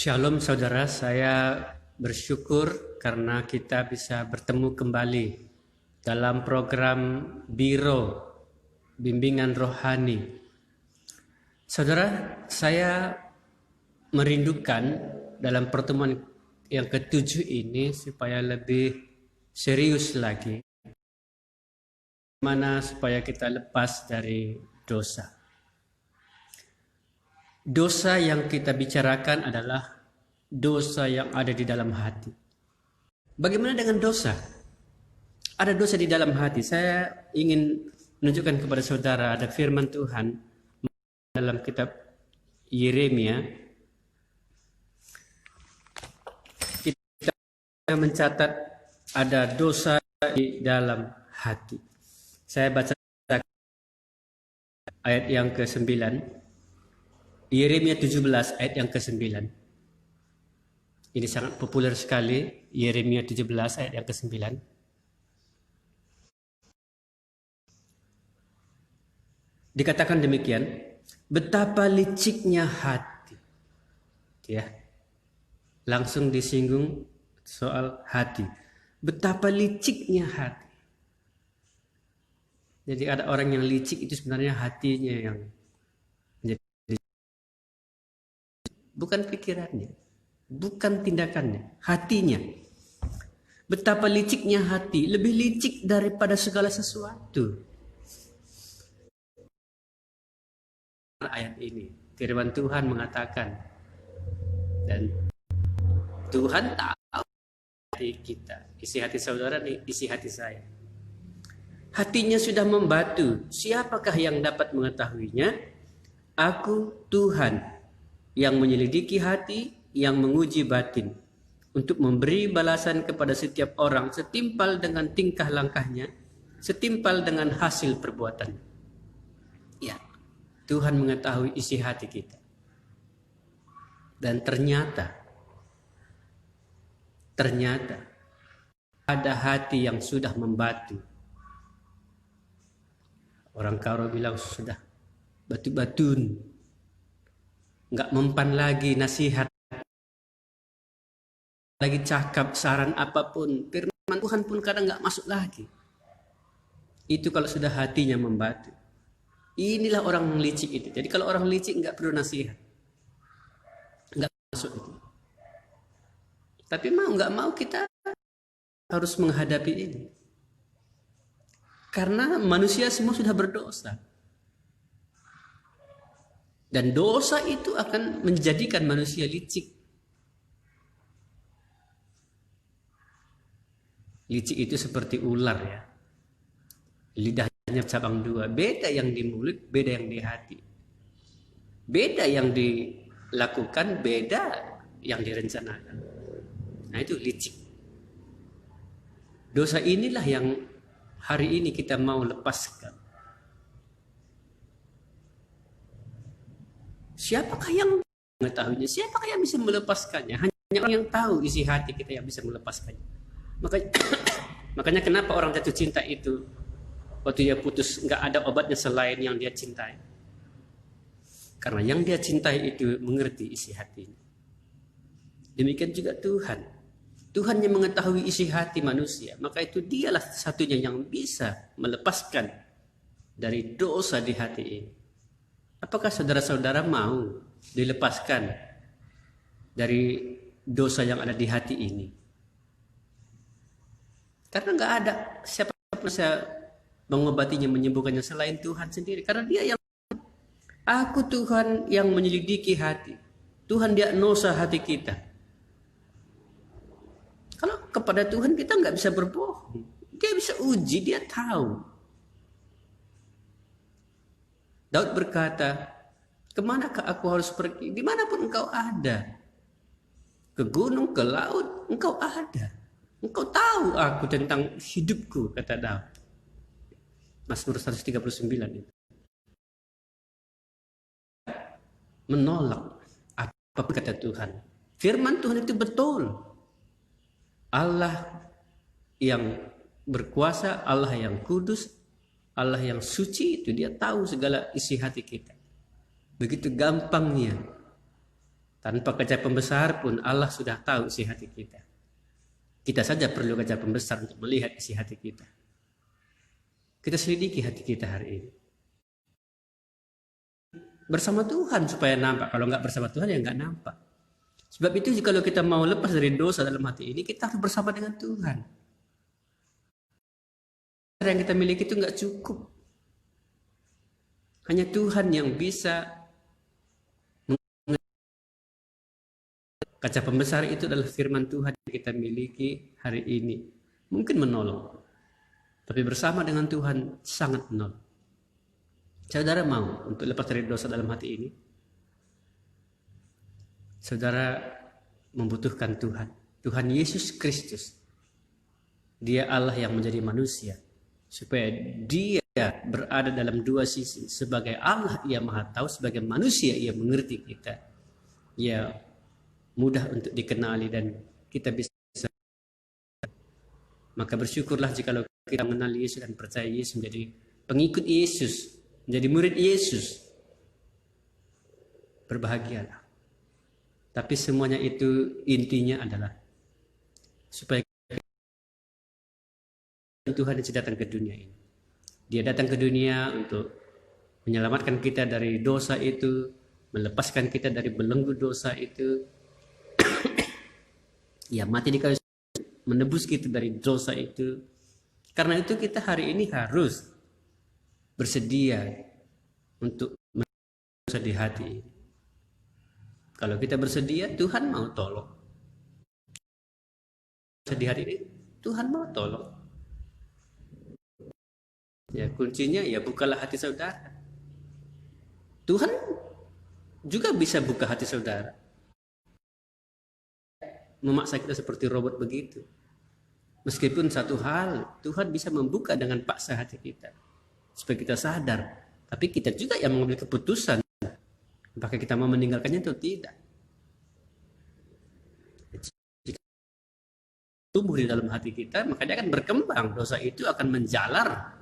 Shalom saudara, saya bersyukur karena kita bisa bertemu kembali dalam program Biro Bimbingan Rohani. Saudara, saya merindukan dalam pertemuan yang ketujuh ini supaya lebih serius lagi, mana supaya kita lepas dari dosa. Dosa yang kita bicarakan adalah dosa yang ada di dalam hati. Bagaimana dengan dosa? Ada dosa di dalam hati. Saya ingin menunjukkan kepada saudara ada firman Tuhan dalam kitab Yeremia. Kita mencatat ada dosa di dalam hati. Saya baca ayat yang ke-9. Yeremia 17 ayat yang ke-9. Ini sangat populer sekali, Yeremia 17 ayat yang ke-9. Dikatakan demikian, betapa liciknya hati. Ya. Langsung disinggung soal hati. Betapa liciknya hati. Jadi ada orang yang licik itu sebenarnya hatinya yang bukan pikirannya, bukan tindakannya, hatinya. Betapa liciknya hati, lebih licik daripada segala sesuatu. Ayat ini, firman Tuhan mengatakan, dan Tuhan tahu hati kita, isi hati saudara nih, isi hati saya. Hatinya sudah membatu, siapakah yang dapat mengetahuinya? Aku Tuhan, yang menyelidiki hati, yang menguji batin, untuk memberi balasan kepada setiap orang setimpal dengan tingkah langkahnya, setimpal dengan hasil perbuatannya. Ya, Tuhan mengetahui isi hati kita. Dan ternyata ada hati yang sudah membatu. Orang Karo bilang sudah batu-batun. Nggak mempan lagi nasihat, lagi cakap, saran apapun, firman Tuhan pun kadang nggak masuk lagi. Itu kalau sudah hatinya membatu. Inilah orang licik itu. Jadi kalau orang licik nggak perlu nasihat, nggak masuk itu. Tapi mau nggak mau kita harus menghadapi ini, karena manusia semua sudah berdosa. Dan dosa itu akan menjadikan manusia licik. Licik itu seperti ular ya. Lidahnya cabang dua. Beda yang di mulut, beda yang di hati. Beda yang dilakukan, beda yang direncanakan. Nah itu licik. Dosa inilah yang hari ini kita mau lepaskan. Siapakah yang mengetahuinya? Siapakah yang bisa melepaskannya? Hanya orang yang tahu isi hati kita yang bisa melepaskannya. Makanya kenapa orang jatuh cinta itu waktu dia putus nggak ada obatnya selain yang dia cintai. Karena yang dia cintai itu mengerti isi hatinya. Demikian juga Tuhan. Tuhan yang mengetahui isi hati manusia. Maka itu dialah satunya yang bisa melepaskan dari dosa di hati ini. Apakah saudara-saudara mau dilepaskan dari dosa yang ada di hati ini? Karena nggak ada siapa yang bisa mengobatinya, menyembuhkannya selain Tuhan sendiri. Karena Dia yang Aku Tuhan yang menyelidiki hati. Tuhan diagnosa hati kita. Kalau kepada Tuhan kita nggak bisa berbohong. Dia bisa uji, Dia tahu. Daud berkata, kemanakah aku harus pergi? Dimanapun engkau ada. Ke gunung, ke laut, engkau ada. Engkau tahu aku tentang hidupku, kata Daud. Mazmur 139 itu. Menolak apa kata Tuhan. Firman Tuhan itu betul. Allah yang berkuasa, Allah yang kudus, Allah yang suci itu Dia tahu segala isi hati kita. Begitu gampangnya Tanpa kaca pembesar pun Allah sudah tahu isi hati kita. Kita saja perlu kaca pembesar untuk melihat isi hati kita. Kita selidiki hati kita hari ini. Bersama Tuhan supaya nampak. Kalau nggak bersama Tuhan ya nggak nampak. Sebab itu kalau kita mau lepas dari dosa dalam hati ini, kita harus bersama dengan Tuhan. Yang kita miliki itu nggak cukup. Hanya Tuhan yang bisa. Kaca pembesar itu adalah firman Tuhan yang kita miliki hari ini. Mungkin menolong. Tapi bersama dengan Tuhan sangat menolong. Saudara mau untuk lepas dari dosa dalam hati ini? Saudara membutuhkan Tuhan. Tuhan Yesus Kristus. Dia Allah yang menjadi manusia. Supaya dia berada dalam dua sisi. Sebagai Allah ia maha tahu. Sebagai manusia ia mengerti kita. Ia mudah untuk dikenali dan kita bisa. Maka bersyukurlah jika kita mengenal Yesus dan percaya Yesus, menjadi pengikut Yesus, menjadi murid Yesus. Berbahagialah. Tapi semuanya itu intinya adalah supaya Tuhan yang datang ke dunia ini. Dia datang ke dunia untuk menyelamatkan kita dari dosa itu, melepaskan kita dari belenggu dosa itu. Ya, mati di kayu menebus kita dari dosa itu. Karena itu kita hari ini harus bersedia untuk dosa di hati. Kalau kita bersedia, Tuhan mau tolong. Di hati ini, Tuhan mau tolong. Ya, kuncinya ya bukalah hati saudara. Tuhan juga bisa buka hati saudara. Memaksa kita seperti robot begitu. Meskipun satu hal, Tuhan bisa membuka dengan paksa hati kita. Supaya kita sadar. Tapi kita juga yang mengambil keputusan. Apakah kita mau meninggalkannya atau tidak. Jika tumbuh di dalam hati kita, maka dia akan berkembang. Dosa itu akan menjalar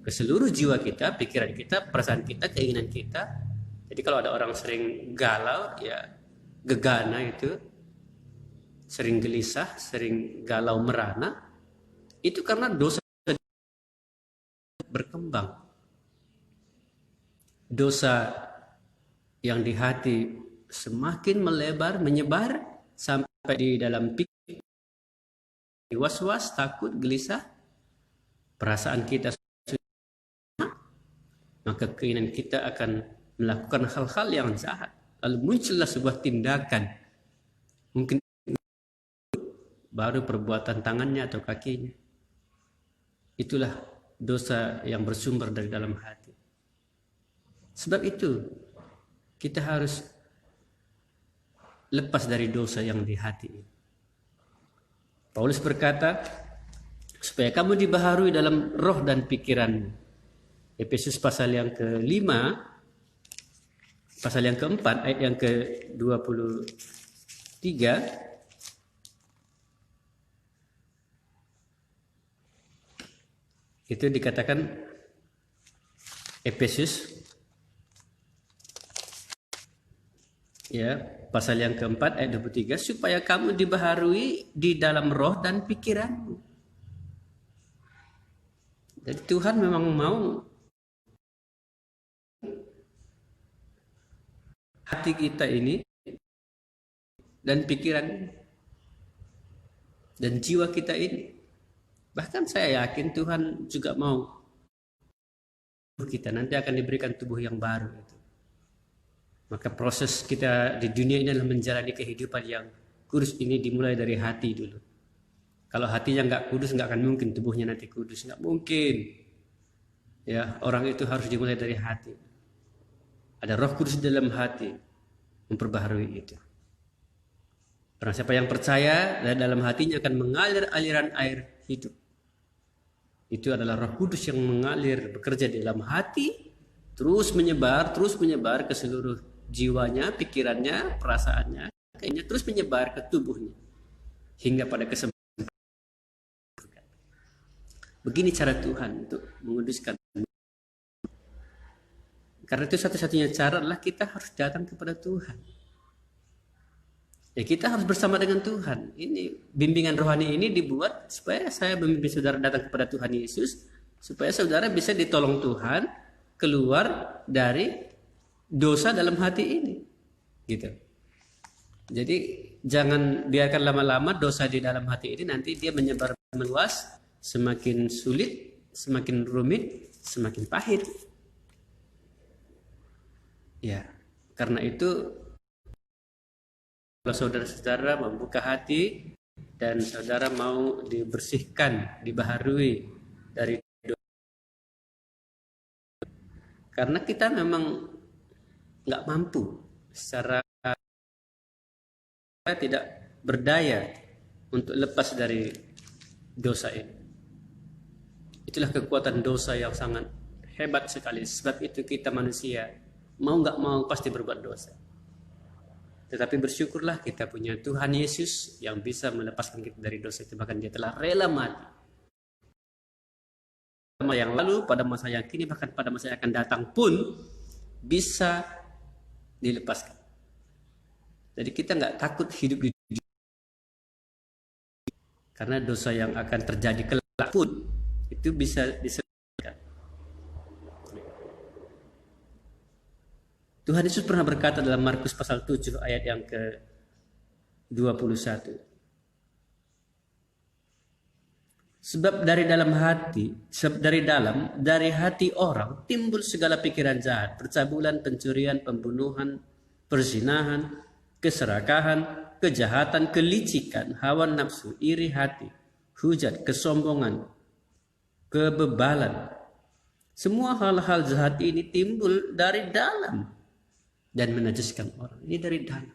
ke seluruh jiwa kita, pikiran kita, perasaan kita, keinginan kita. Jadi kalau ada orang sering galau, ya gegana itu, sering gelisah, sering galau merana, itu karena dosa berkembang. Dosa yang di hati semakin melebar, menyebar sampai di dalam pikiran, was-was, takut, gelisah, perasaan kita, maka keinginan kita akan melakukan hal-hal yang jahat. Lalu muncullah sebuah tindakan, mungkin baru perbuatan tangannya atau kakinya. Itulah dosa yang bersumber dari dalam hati. Sebab itu kita harus lepas dari dosa yang di hati. Paulus berkata, supaya kamu dibaharui dalam roh dan pikiranmu. Efesus pasal yang ke-5, pasal yang ke-4, ayat yang ke-23. Itu dikatakan Efesus ya, pasal yang keempat ayat 23, supaya kamu dibaharui di dalam roh dan pikiranmu. Jadi Tuhan memang mau hati kita ini dan pikiran dan jiwa kita ini. Bahkan saya yakin Tuhan juga mau kita nanti akan diberikan tubuh yang baru. Maka proses kita di dunia ini adalah menjalani kehidupan yang kudus ini dimulai dari hati dulu. Kalau hatinya nggak kudus, nggak akan mungkin tubuhnya nanti kudus, nggak mungkin. Ya, orang itu harus dimulai dari hati. Ada Roh Kudus dalam hati memperbaharui itu. Barang siapa yang percaya, dalam hatinya akan mengalir aliran air hidup. Itu adalah Roh Kudus yang mengalir, bekerja di dalam hati, terus menyebar ke seluruh jiwanya, pikirannya, perasaannya, kayaknya terus menyebar ke tubuhnya hingga pada kesempurnaan. Begini cara Tuhan untuk menguduskan. Karena itu satu-satunya cara adalah kita harus datang kepada Tuhan. Ya kita harus bersama dengan Tuhan. Ini bimbingan rohani ini dibuat supaya saya memimpin saudara datang kepada Tuhan Yesus, supaya saudara bisa ditolong Tuhan keluar dari dosa dalam hati ini. Gitu. Jadi jangan biarkan lama-lama dosa di dalam hati ini nanti dia menyebar meluas, semakin sulit, semakin rumit, semakin pahit. Ya, karena itu kalau saudara-saudara membuka hati dan saudara mau dibersihkan, dibaharui dari dosa. Karena kita memang nggak mampu secara tidak berdaya untuk lepas dari dosa ini. Itulah kekuatan dosa yang sangat hebat sekali. Sebab itu kita manusia mau nggak mau pasti berbuat dosa. Tetapi bersyukurlah kita punya Tuhan Yesus yang bisa melepaskan kita dari dosa itu. Bahkan dia telah rela mati. Yang lalu, pada masa yang kini, bahkan pada masa yang akan datang pun bisa dilepaskan. Jadi kita nggak takut hidup di dunia. Karena dosa yang akan terjadi kelak pun itu bisa diselesaikan. Tuhan Yesus pernah berkata dalam Markus pasal 7 ayat yang ke-21. Sebab dari hati orang timbul segala pikiran jahat, percabulan, pencurian, pembunuhan, perzinahan, keserakahan, kejahatan, kelicikan, hawa nafsu, iri hati, hujat, kesombongan, kebebalan. Semua hal-hal jahat ini timbul dari dalam dan menajiskan orang. Ini dari dalam.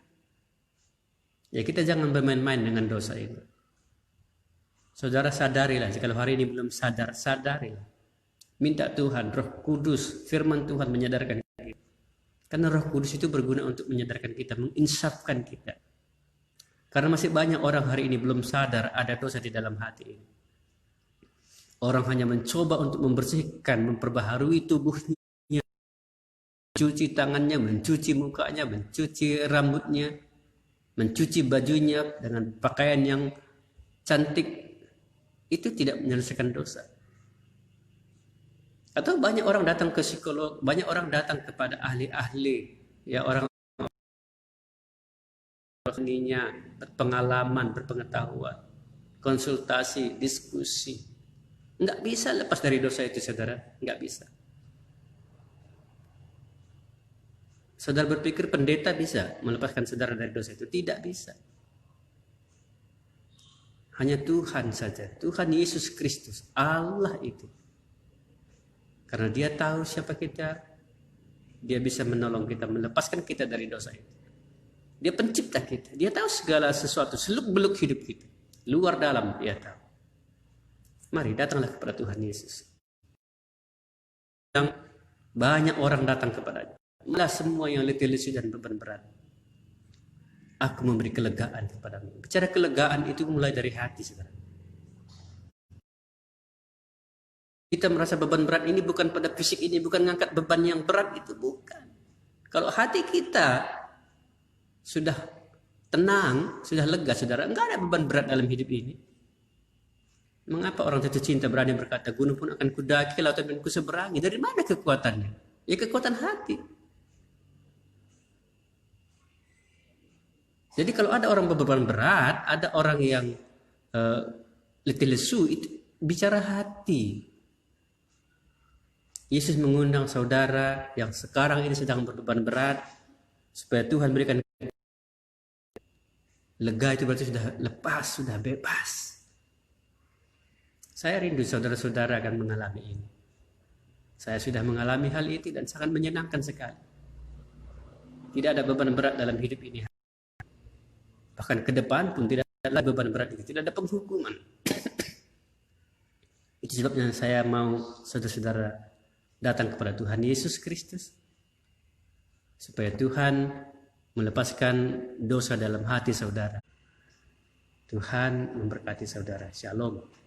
Ya kita jangan bermain-main dengan dosa itu. Saudara sadarilah, jika hari ini belum sadar, sadarilah. Minta Tuhan, Roh Kudus, firman Tuhan menyadarkan kita. Karena Roh Kudus itu berguna untuk menyadarkan kita, menginsafkan kita. Karena masih banyak orang hari ini belum sadar ada dosa di dalam hati ini. Orang hanya mencoba untuk membersihkan, memperbaharui tubuhnya, mencuci tangannya, mencuci mukanya, mencuci rambutnya, mencuci bajunya dengan pakaian yang cantik. Itu tidak menyelesaikan dosa. Atau banyak orang datang ke psikolog, banyak orang datang kepada ahli-ahli, ya orang ahlinya berpengalaman, berpengetahuan, konsultasi, diskusi. Enggak bisa lepas dari dosa itu, saudara. Enggak bisa. Saudara berpikir pendeta bisa melepaskan saudara dari dosa itu? Tidak bisa. Hanya Tuhan saja. Tuhan Yesus Kristus. Allah itu. Karena dia tahu siapa kita. Dia bisa menolong kita, melepaskan kita dari dosa itu. Dia pencipta kita. Dia tahu segala sesuatu, seluk-beluk hidup kita. Luar dalam dia tahu. Mari datanglah kepada Tuhan Yesus. Yang banyak orang datang kepadanya. Malah semua yang letih lesu dan beban berat. Aku memberi kelegaan kepadamu. Bicara kelegaan itu mulai dari hati, saudara. Kita merasa beban berat ini bukan pada fisik ini, bukan mengangkat beban yang berat itu, bukan. Kalau hati kita sudah tenang, sudah lega, saudara, enggak ada beban berat dalam hidup ini. Mengapa orang jatuh cinta berani berkata, gunung pun akan kudaki, lautan pun kuseberangi? Dari mana kekuatannya? Ya kekuatan hati. Jadi kalau ada orang berbeban berat, ada orang yang letih lesu, itu bicara hati. Yesus mengundang saudara yang sekarang ini sedang berbeban berat, supaya Tuhan berikan lega, itu berarti sudah lepas, sudah bebas. Saya rindu saudara-saudara akan mengalami ini. Saya sudah mengalami hal itu dan sangat menyenangkan sekali. Tidak ada beban berat dalam hidup ini. Bahkan ke depan pun tidak ada beban berat itu, tidak ada penghukuman. Itu sebabnya saya mau saudara-saudara datang kepada Tuhan Yesus Kristus, supaya Tuhan melepaskan dosa dalam hati saudara. Tuhan memberkati saudara. Shalom.